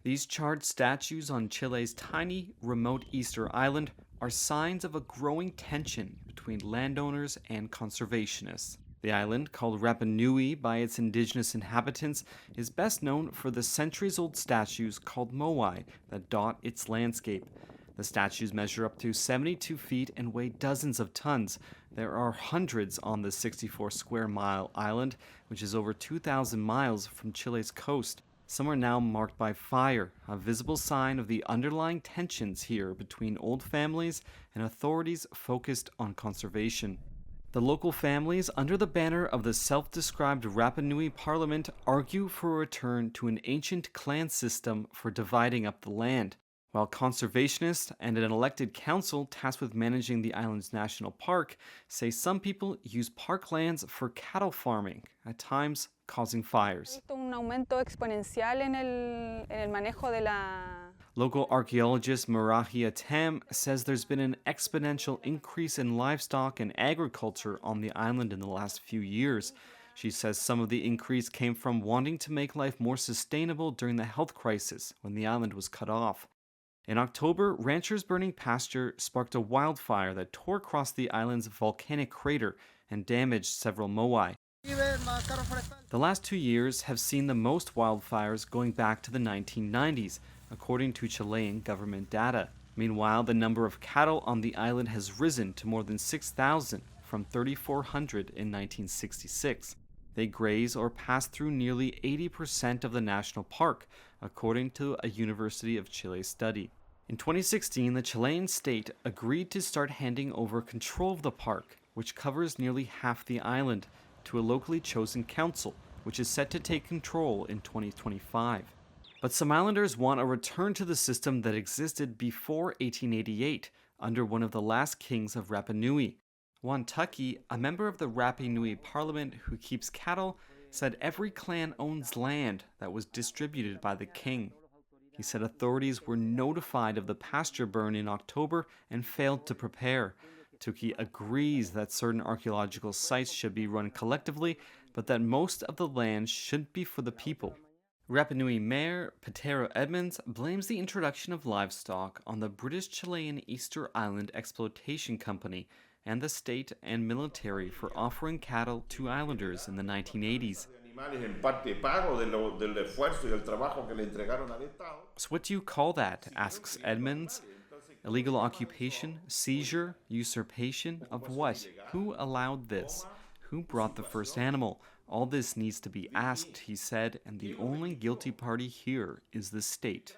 These charred statues on Chile's tiny, remote Easter island are signs of a growing tension between landowners and conservationists. The island, called Rapa Nui by its indigenous inhabitants, is best known for the centuries-old statues called moai that dot its landscape. The statues measure up to 72 feet and weigh dozens of tons. There are hundreds on the 64 square mile island, which is over 2,000 miles from Chile's coast. Some are now marked by fire, a visible sign of the underlying tensions here between old families and authorities focused on conservation. The local families, under the banner of the self-described Rapa Nui Parliament, argue for a return to an ancient clan system for dividing up the land, while conservationists and an elected council tasked with managing the island's national park say some people use parklands for cattle farming, at times causing fires. Local archaeologist Marahia Tam says there's been an exponential increase in livestock and agriculture on the island in the last few years. She says some of the increase came from wanting to make life more sustainable during the health crisis when the island was cut off. In October, ranchers burning pasture sparked a wildfire that tore across the island's volcanic crater and damaged several moai. The last 2 years have seen the most wildfires going back to the 1990s, according to Chilean government data. Meanwhile, the number of cattle on the island has risen to more than 6,000 from 3,400 in 1966. They graze or pass through nearly 80% of the national park, according to a University of Chile study. In 2016, the Chilean state agreed to start handing over control of the park, which covers nearly half the island, to a locally chosen council, which is set to take control in 2025. But some islanders want a return to the system that existed before 1888, under one of the last kings of Rapa Nui. Juan Tucky, a member of the Rapa Nui Parliament who keeps cattle, said every clan owns land that was distributed by the king. He said authorities were notified of the pasture burn in October and failed to prepare. Tucky agrees that certain archaeological sites should be run collectively, but that most of the land should be for the people. Rapa Nui Mayor Patero Edmonds blames the introduction of livestock on the British-Chilean Easter Island Exploitation Company and the state and military for offering cattle to islanders in the 1980s. So what do you call that? Asks Edmonds. Illegal occupation, seizure, usurpation of what? Who allowed this? Who brought the first animal? All this needs to be asked, he said, and the only guilty party here is the state.